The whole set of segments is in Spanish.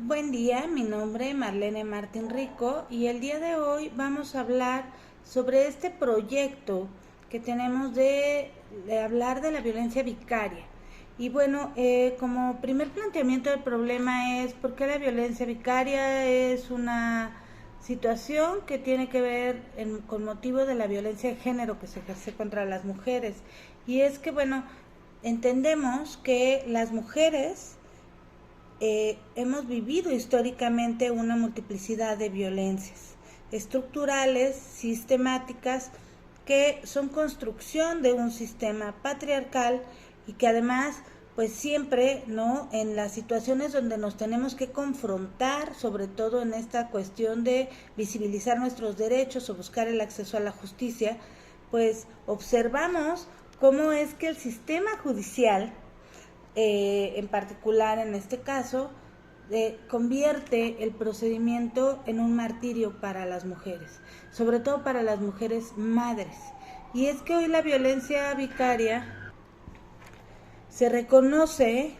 Buen día, mi nombre es Marlene Martín Rico y el día de hoy vamos a hablar sobre este proyecto que tenemos de hablar de la violencia vicaria. Y bueno, como primer planteamiento del problema es por qué la violencia vicaria es una situación que tiene que ver con motivo de la violencia de género que se ejerce contra las mujeres. Y es que, bueno, entendemos que las mujeres hemos vivido históricamente una multiplicidad de violencias estructurales, sistemáticas, que son construcción de un sistema patriarcal y que además pues siempre, ¿no?, en las situaciones donde nos tenemos que confrontar, sobre todo en esta cuestión de visibilizar nuestros derechos o buscar el acceso a la justicia, pues observamos cómo es que el sistema judicial, en particular en este caso, convierte el procedimiento en un martirio para las mujeres, sobre todo para las mujeres madres. Y es que hoy la violencia vicaria se reconoce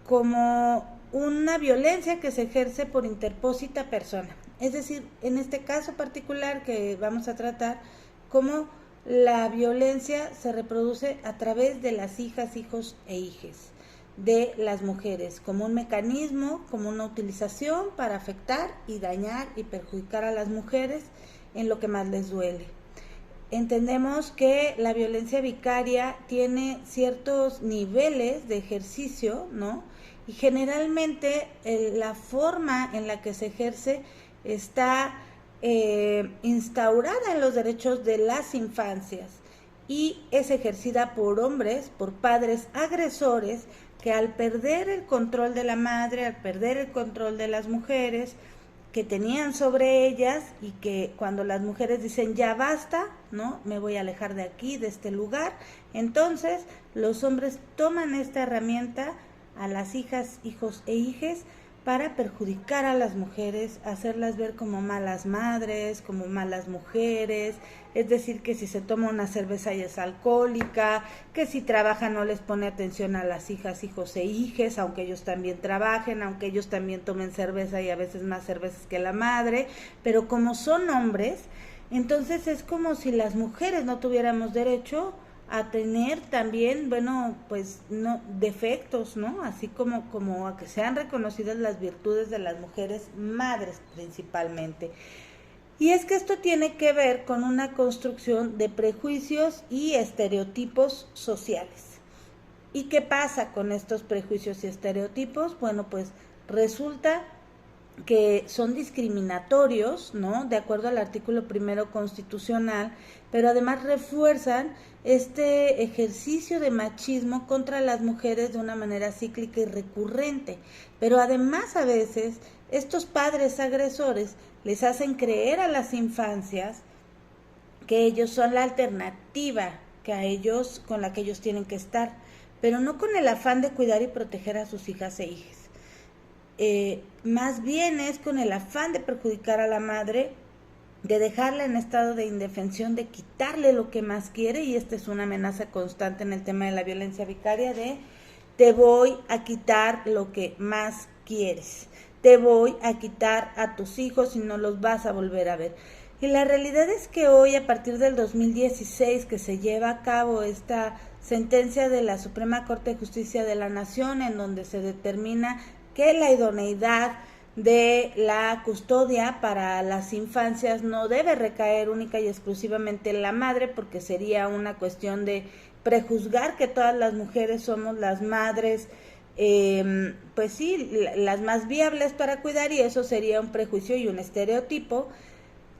como una violencia que se ejerce por interpósita persona. Es decir, en este caso particular que vamos a tratar, como la violencia se reproduce a través de las hijas, hijos e hijes de las mujeres, como un mecanismo, como una utilización para afectar y dañar y perjudicar a las mujeres en lo que más les duele. Entendemos que la violencia vicaria tiene ciertos niveles de ejercicio, ¿no? Y generalmente la forma en la que se ejerce está instaurada en los derechos de las infancias y es ejercida por hombres, por padres agresores, que al perder el control de la madre, al perder el control de las mujeres que tenían sobre ellas, y que cuando las mujeres dicen ya basta, ¿no?, me voy a alejar de aquí, de este lugar, entonces los hombres toman esta herramienta a las hijas, hijos e hijes para perjudicar a las mujeres, hacerlas ver como malas madres, como malas mujeres. Es decir, que si se toma una cerveza ya es alcohólica, que si trabaja no les pone atención a las hijas, hijos e hijes, aunque ellos también trabajen, aunque ellos también tomen cerveza y a veces más cervezas que la madre, pero como son hombres, entonces es como si las mujeres no tuviéramos derecho a tener también, bueno, pues no defectos, ¿no? Así como a que sean reconocidas las virtudes de las mujeres madres principalmente. Y es que esto tiene que ver con una construcción de prejuicios y estereotipos sociales. ¿Y qué pasa con estos prejuicios y estereotipos? Bueno, pues resulta que son discriminatorios, ¿no?, de acuerdo al artículo 1 constitucional, pero además refuerzan este ejercicio de machismo contra las mujeres de una manera cíclica y recurrente. Pero además a veces estos padres agresores les hacen creer a las infancias que ellos son la alternativa que a ellos, con la que ellos tienen que estar, pero no con el afán de cuidar y proteger a sus hijas e hijas. Más bien es con el afán de perjudicar a la madre, de dejarla en estado de indefensión, de quitarle lo que más quiere, y esta es una amenaza constante en el tema de la violencia vicaria, de te voy a quitar lo que más quieres, te voy a quitar a tus hijos y no los vas a volver a ver. Y la realidad es que hoy, a partir del 2016, que se lleva a cabo esta sentencia de la Suprema Corte de Justicia de la Nación, en donde se determina que la idoneidad de la custodia para las infancias no debe recaer única y exclusivamente en la madre, porque sería una cuestión de prejuzgar que todas las mujeres somos las madres, pues sí, las más viables para cuidar, y eso sería un prejuicio y un estereotipo.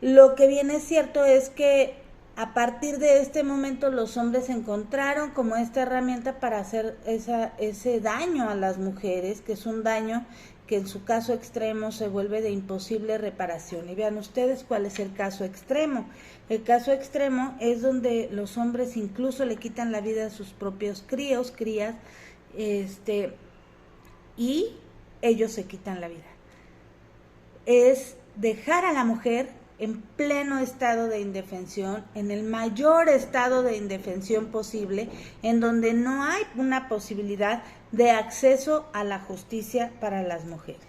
Lo que bien es cierto es que a partir de este momento los hombres encontraron como esta herramienta para hacer ese daño a las mujeres, que es un daño que en su caso extremo se vuelve de imposible reparación. Y vean ustedes cuál es el caso extremo. El caso extremo es donde los hombres incluso le quitan la vida a sus propios crías, y ellos se quitan la vida. Es dejar a la mujer en pleno estado de indefensión, en el mayor estado de indefensión posible, en donde no hay una posibilidad de acceso a la justicia para las mujeres.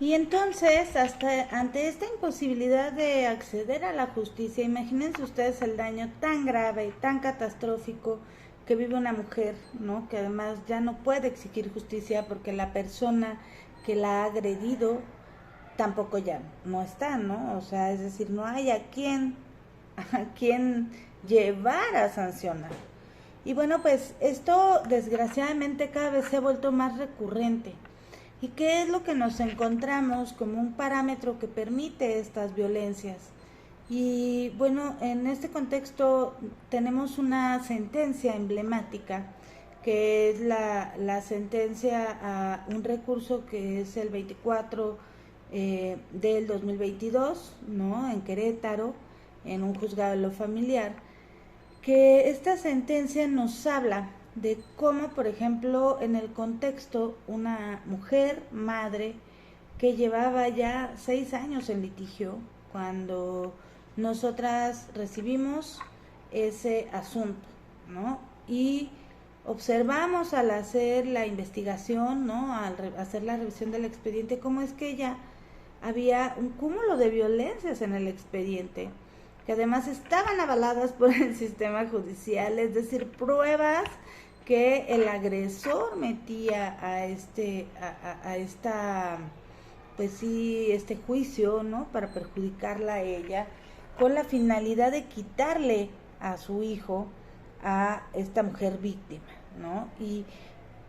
Y entonces, hasta ante esta imposibilidad de acceder a la justicia, imagínense ustedes el daño tan grave y tan catastrófico que vive una mujer, ¿no? Que además ya no puede exigir justicia porque la persona que la ha agredido tampoco ya no está, ¿no? O sea, es decir, no hay a quién llevar a sancionar. Y bueno, pues esto desgraciadamente cada vez se ha vuelto más recurrente. ¿Y qué es lo que nos encontramos como un parámetro que permite estas violencias? Y bueno, en este contexto tenemos una sentencia emblemática, que es la sentencia a un recurso que es el 24 del 2022, ¿no? En Querétaro, en un juzgado de lo familiar, que esta sentencia nos habla de cómo, por ejemplo, en el contexto, una mujer, madre, que llevaba ya 6 años en litigio, cuando nosotras recibimos ese asunto, ¿no? Y observamos al hacer la investigación, ¿no? Al hacer la revisión del expediente, cómo es que ya había un cúmulo de violencias en el expediente, que además estaban avaladas por el sistema judicial, es decir, pruebas que el agresor metía a esta, pues sí, este juicio, ¿no? Para perjudicarla a ella, con la finalidad de quitarle a su hijo a esta mujer víctima, ¿no? Y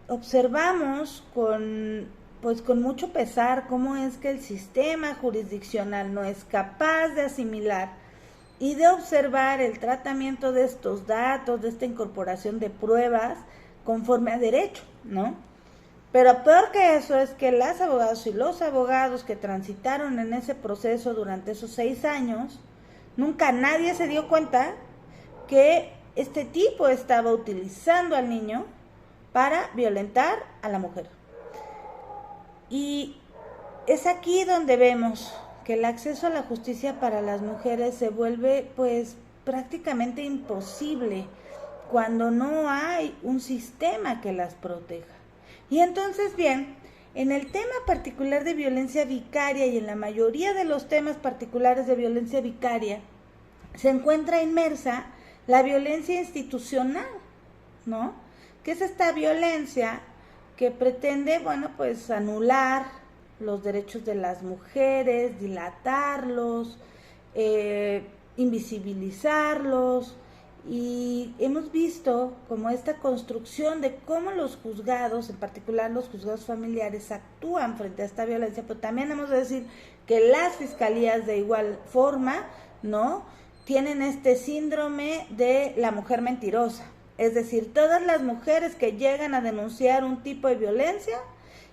observamos con mucho pesar cómo es que el sistema jurisdiccional no es capaz de asimilar y de observar el tratamiento de estos datos, de esta incorporación de pruebas conforme a derecho, ¿no? Pero peor que eso es que las abogadas y los abogados que transitaron en ese proceso durante esos 6 años, nunca nadie se dio cuenta que este tipo estaba utilizando al niño para violentar a la mujer. Y es aquí donde vemos que el acceso a la justicia para las mujeres se vuelve pues prácticamente imposible cuando no hay un sistema que las proteja. Y entonces, bien, en el tema particular de violencia vicaria y en la mayoría de los temas particulares de violencia vicaria, se encuentra inmersa la violencia institucional, ¿no? Que es esta violencia que pretende, bueno, pues anular los derechos de las mujeres, dilatarlos, invisibilizarlos, y hemos visto como esta construcción de cómo los juzgados, en particular los juzgados familiares, actúan frente a esta violencia, pero también hemos de decir que las fiscalías de igual forma, ¿no?, tienen este síndrome de la mujer mentirosa. Es decir, todas las mujeres que llegan a denunciar un tipo de violencia,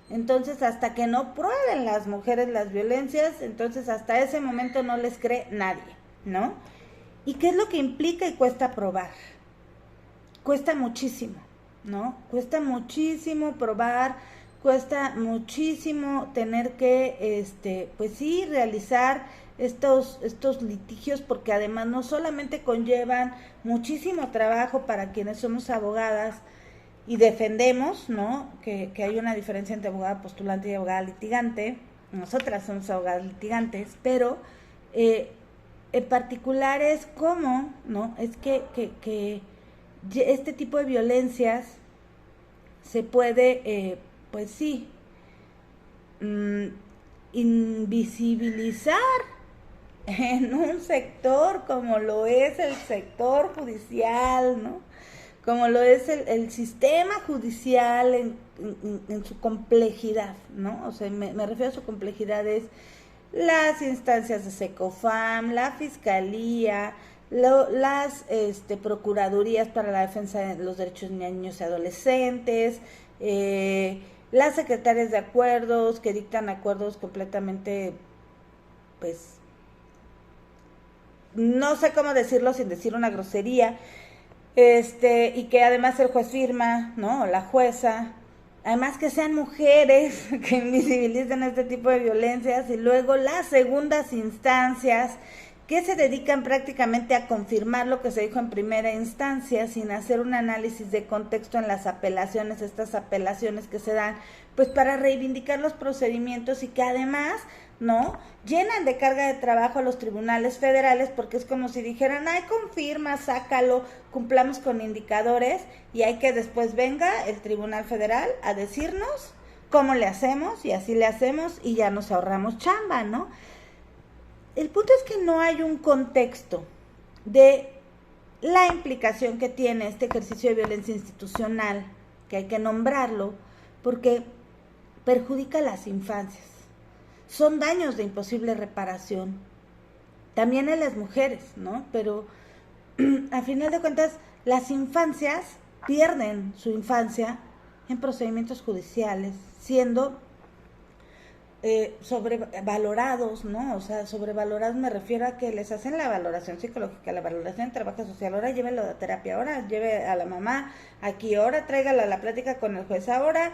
entonces hasta que no prueben las mujeres las violencias, entonces hasta ese momento no les cree nadie, ¿no? ¿Y qué es lo que implica y cuesta probar? Cuesta muchísimo, ¿no? Cuesta muchísimo probar, cuesta muchísimo tener que, pues sí, realizar estos litigios, porque además no solamente conllevan muchísimo trabajo para quienes somos abogadas y defendemos, ¿no?, que hay una diferencia entre abogada postulante y abogada litigante. Nosotras somos abogadas litigantes, pero en particular es cómo, ¿no?, es que este tipo de violencias se puede, pues sí, invisibilizar en un sector como lo es el sector judicial, ¿no?, como lo es el sistema judicial en su complejidad, ¿no? O sea, me refiero a su complejidad, es las instancias de SECOFAM, la Fiscalía, las Procuradurías para la Defensa de los Derechos de Niños y Adolescentes, las secretarias de acuerdos que dictan acuerdos completamente, pues, no sé cómo decirlo sin decir una grosería, y que además el juez firma, ¿no?, o la jueza. Además que sean mujeres que invisibilicen este tipo de violencias, y luego las segundas instancias que se dedican prácticamente a confirmar lo que se dijo en primera instancia sin hacer un análisis de contexto en las apelaciones, estas apelaciones que se dan, pues para reivindicar los procedimientos y que además, ¿no?, llenan de carga de trabajo a los tribunales federales, porque es como si dijeran, ay, confirma, sácalo, cumplamos con indicadores, y hay que después venga el Tribunal Federal a decirnos cómo le hacemos, y así le hacemos, y ya nos ahorramos chamba, ¿no? El punto es que no hay un contexto de la implicación que tiene este ejercicio de violencia institucional, que hay que nombrarlo, porque perjudica a las infancias. Son daños de imposible reparación. También a las mujeres, ¿no? Pero a final de cuentas, las infancias pierden su infancia en procedimientos judiciales, siendo sobrevalorados, ¿no? O sea, sobrevalorados me refiero a que les hacen la valoración psicológica, la valoración de trabajo social, ahora llévenlo a terapia, ahora lleve a la mamá aquí, ahora tráigala a la plática con el juez, ahora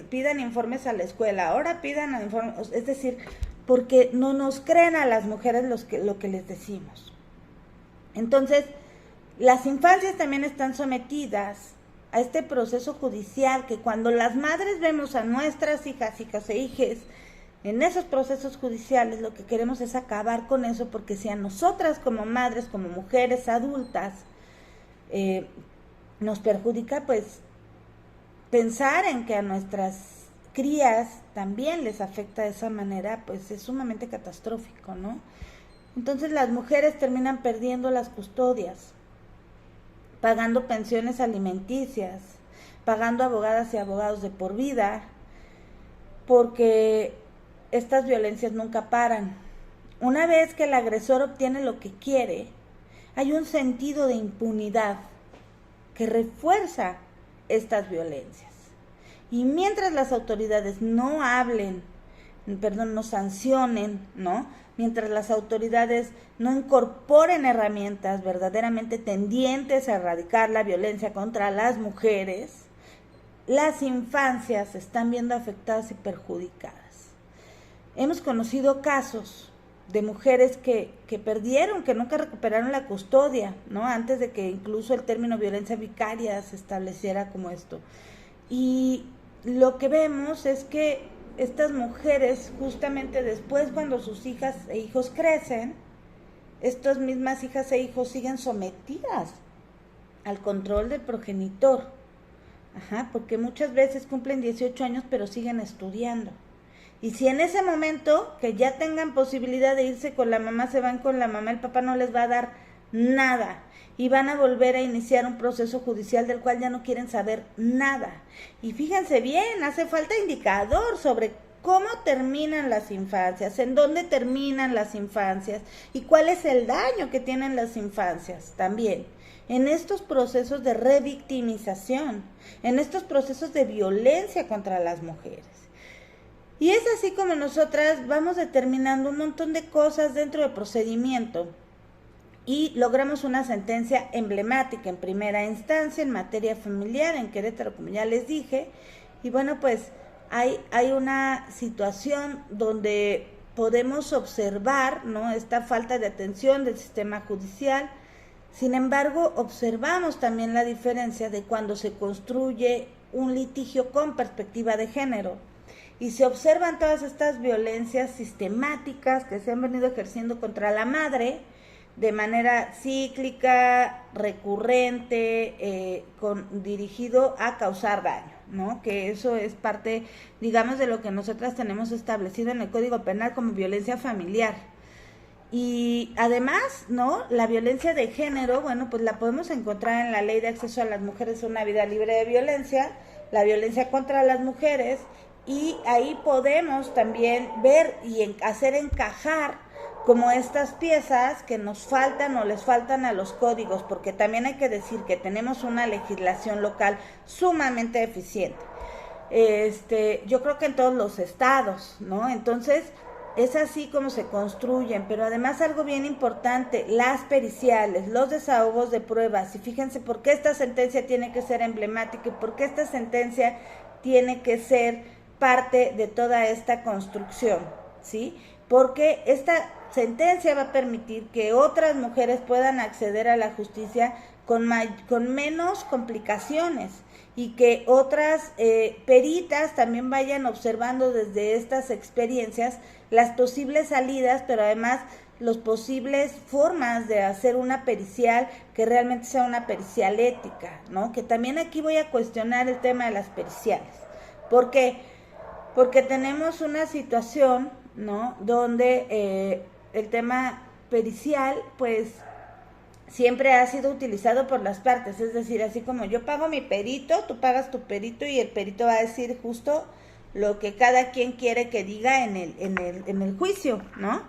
pidan informes a la escuela, ahora pidan informes, es decir, porque no nos creen a las mujeres lo que les decimos. Entonces, las infancias también están sometidas a este proceso judicial, que cuando las madres vemos a nuestras hijas e hijes en esos procesos judiciales, lo que queremos es acabar con eso, porque si a nosotras como madres, como mujeres adultas, nos perjudica, pues pensar en que a nuestras crías también les afecta de esa manera, pues es sumamente catastrófico, ¿no? Entonces las mujeres terminan perdiendo las custodias, pagando pensiones alimenticias, pagando abogadas y abogados de por vida, porque estas violencias nunca paran. Una vez que el agresor obtiene lo que quiere, hay un sentido de impunidad que refuerza estas violencias. Y mientras las autoridades no sancionen, ¿no?, mientras las autoridades no incorporen herramientas verdaderamente tendientes a erradicar la violencia contra las mujeres, las infancias se están viendo afectadas y perjudicadas. Hemos conocido casos de mujeres que perdieron, que nunca recuperaron la custodia, ¿no?, antes de que incluso el término violencia vicaria se estableciera como esto. Y lo que vemos es que estas mujeres, justamente después, cuando sus hijas e hijos crecen, estas mismas hijas e hijos siguen sometidas al control del progenitor. Porque muchas veces cumplen 18 años, pero siguen estudiando. Y si en ese momento, que ya tengan posibilidad de irse con la mamá, se van con la mamá, el papá no les va a dar nada. Y van a volver a iniciar un proceso judicial del cual ya no quieren saber nada. Y fíjense bien, hace falta indicador sobre cómo terminan las infancias, en dónde terminan las infancias y cuál es el daño que tienen las infancias también en estos procesos de revictimización, en estos procesos de violencia contra las mujeres. Y es así como nosotras vamos determinando un montón de cosas dentro del procedimiento y logramos una sentencia emblemática en primera instancia en materia familiar en Querétaro, como ya les dije. Y bueno, pues hay una situación donde podemos observar, ¿no?, esta falta de atención del sistema judicial. Sin embargo, observamos también la diferencia de cuando se construye un litigio con perspectiva de género y se observan todas estas violencias sistemáticas que se han venido ejerciendo contra la madre de manera cíclica, recurrente, dirigido a causar daño, ¿no? Que eso es parte, digamos, de lo que nosotras tenemos establecido en el Código Penal como violencia familiar. Y además, ¿no?, la violencia de género, bueno, pues la podemos encontrar en la Ley de Acceso a las Mujeres a una Vida Libre de Violencia, la violencia contra las mujeres, y ahí podemos también ver y hacer encajar como estas piezas que nos faltan o les faltan a los códigos, porque también hay que decir que tenemos una legislación local sumamente eficiente. Yo creo que en todos los estados, ¿no? Entonces, es así como se construyen, pero además algo bien importante, las periciales, los desahogos de pruebas, y fíjense por qué esta sentencia tiene que ser emblemática y por qué esta sentencia tiene que ser parte de toda esta construcción, ¿sí? Porque sentencia va a permitir que otras mujeres puedan acceder a la justicia con menos complicaciones y que otras peritas también vayan observando desde estas experiencias las posibles salidas, pero además las posibles formas de hacer una pericial que realmente sea una pericial ética, ¿no? Que también aquí voy a cuestionar el tema de las periciales. ¿Por qué? Porque tenemos una situación, ¿no?, donde el tema pericial, pues, siempre ha sido utilizado por las partes, es decir, así como yo pago mi perito, tú pagas tu perito y el perito va a decir justo lo que cada quien quiere que diga en el juicio, ¿no?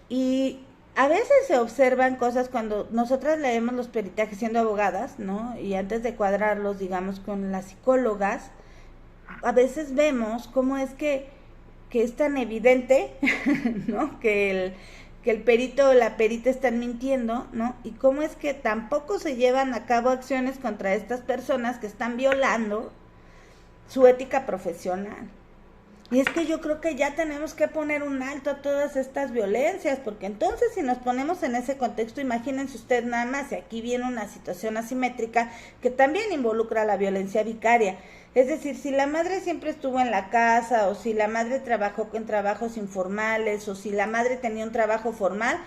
Y a veces se observan cosas cuando nosotras leemos los peritajes siendo abogadas, ¿no? Y antes de cuadrarlos, digamos, con las psicólogas, a veces vemos cómo es que es tan evidente, ¿no?, que el perito o la perita están mintiendo, ¿no? Y cómo es que tampoco se llevan a cabo acciones contra estas personas que están violando su ética profesional. Y es que yo creo que ya tenemos que poner un alto a todas estas violencias, porque entonces si nos ponemos en ese contexto, imagínense usted nada más, y aquí viene una situación asimétrica que también involucra la violencia vicaria. Es decir, si la madre siempre estuvo en la casa, o si la madre trabajó en trabajos informales, o si la madre tenía un trabajo formal,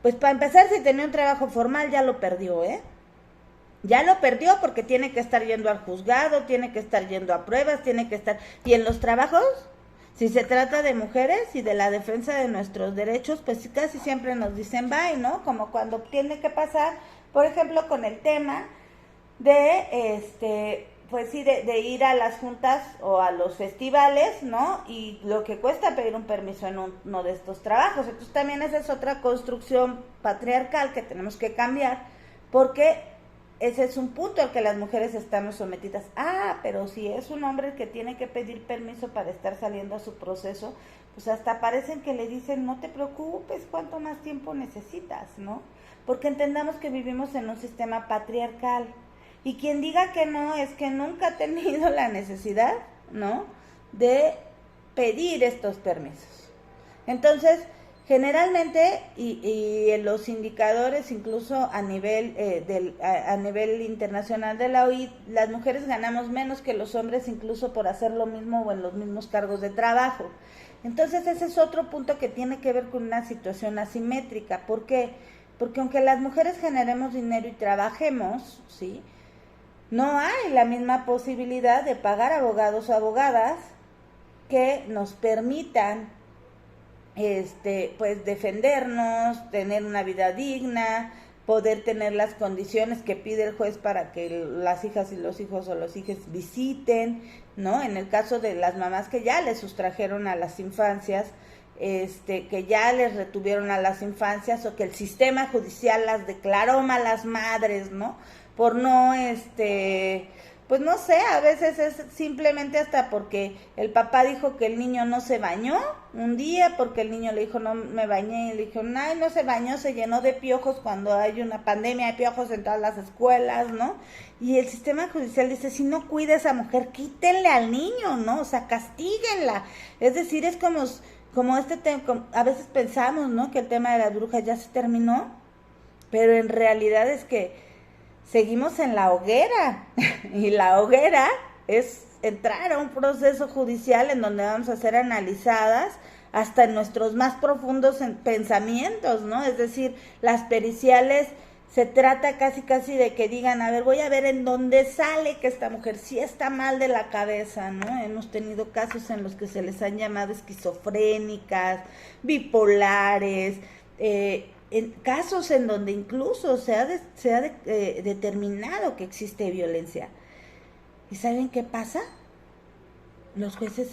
pues para empezar, si tenía un trabajo formal ya lo perdió, Ya lo perdió porque tiene que estar yendo al juzgado, tiene que estar yendo a pruebas, tiene que estar... Y en los trabajos, si se trata de mujeres y de la defensa de nuestros derechos, pues casi siempre nos dicen bye, ¿no? Como cuando tiene que pasar, por ejemplo, con el tema de, pues sí, de ir a las juntas o a los festivales, ¿no? Y lo que cuesta pedir un permiso en uno de estos trabajos. Entonces también esa es otra construcción patriarcal que tenemos que cambiar, porque ese es un punto al que las mujeres estamos sometidas. Pero si es un hombre el que tiene que pedir permiso para estar saliendo a su proceso, pues hasta parecen que le dicen, no te preocupes, ¿cuánto más tiempo necesitas?, ¿no? Porque entendamos que vivimos en un sistema patriarcal. Y quien diga que no, es que nunca ha tenido la necesidad, ¿no?, de pedir estos permisos. Entonces, generalmente, y en los indicadores, incluso a nivel a nivel internacional de la OIT, las mujeres ganamos menos que los hombres, incluso por hacer lo mismo o en los mismos cargos de trabajo. Entonces, ese es otro punto que tiene que ver con una situación asimétrica. ¿Por qué? Porque aunque las mujeres generemos dinero y trabajemos, ¿sí?, no hay la misma posibilidad de pagar abogados o abogadas que nos permitan pues defendernos, tener una vida digna, poder tener las condiciones que pide el juez para que las hijas y los hijos o los hijos visiten, ¿no? En el caso de las mamás que ya les sustrajeron a las infancias, que ya les retuvieron a las infancias, o que el sistema judicial las declaró malas madres, ¿no? Por no, pues no sé, a veces es simplemente hasta porque el papá dijo que el niño no se bañó un día, porque el niño le dijo no me bañé, y le dijo no se bañó, se llenó de piojos cuando hay una pandemia de piojos en todas las escuelas, ¿no? Y el sistema judicial dice, si no cuida a esa mujer, quítenle al niño, ¿no? O sea, castíguenla. Es decir, es como este tema, a veces pensamos, ¿no?, que el tema de las brujas ya se terminó, pero en realidad es que seguimos en la hoguera, y la hoguera es entrar a un proceso judicial en donde vamos a ser analizadas hasta en nuestros más profundos pensamientos, ¿no? Es decir, las periciales se trata casi de que digan, a ver, voy a ver en dónde sale que esta mujer sí está mal de la cabeza, ¿no? Hemos tenido casos en los que se les han llamado esquizofrénicas, bipolares, en casos en donde incluso se ha determinado que existe violencia. ¿Y saben qué pasa? Los jueces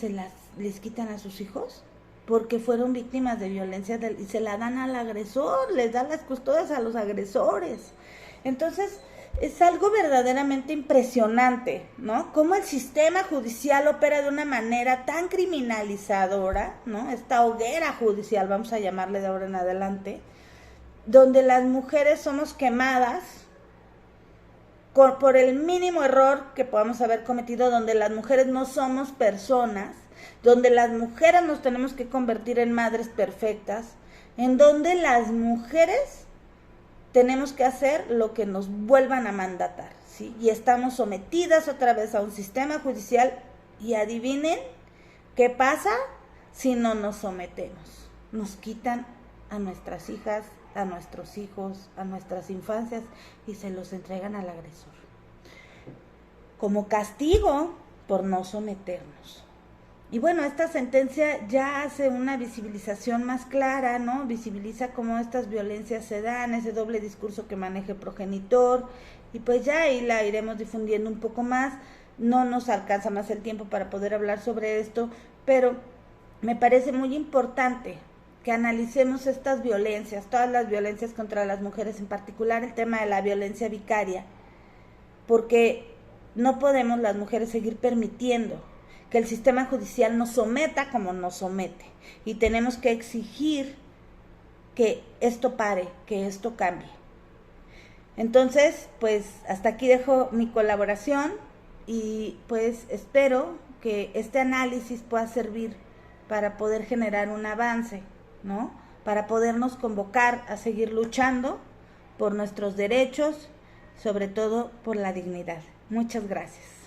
les quitan a sus hijos porque fueron víctimas de violencia y se la dan al agresor, les dan las custodias a los agresores. Entonces, es algo verdaderamente impresionante, ¿no? Cómo el sistema judicial opera de una manera tan criminalizadora, ¿no? Esta hoguera judicial, vamos a llamarle de ahora en adelante, donde las mujeres somos quemadas por el mínimo error que podamos haber cometido, donde las mujeres no somos personas, donde las mujeres nos tenemos que convertir en madres perfectas, en donde las mujeres tenemos que hacer lo que nos vuelvan a mandatar, ¿sí? Y estamos sometidas otra vez a un sistema judicial y adivinen qué pasa si no nos sometemos. Nos quitan a nuestras hijas, a nuestros hijos, a nuestras infancias y se los entregan al agresor. Como castigo por no someternos. Y bueno, esta sentencia ya hace una visibilización más clara, ¿no? Visibiliza cómo estas violencias se dan, ese doble discurso que maneja el progenitor, y pues ya ahí la iremos difundiendo un poco más. No nos alcanza más el tiempo para poder hablar sobre esto, pero me parece muy importante que analicemos estas violencias, todas las violencias contra las mujeres, en particular el tema de la violencia vicaria, porque no podemos las mujeres seguir permitiendo que el sistema judicial nos someta como nos somete, y tenemos que exigir que esto pare, que esto cambie. Entonces, pues hasta aquí dejo mi colaboración y pues espero que este análisis pueda servir para poder generar un avance, ¿no? Para podernos convocar a seguir luchando por nuestros derechos, sobre todo por la dignidad. Muchas gracias.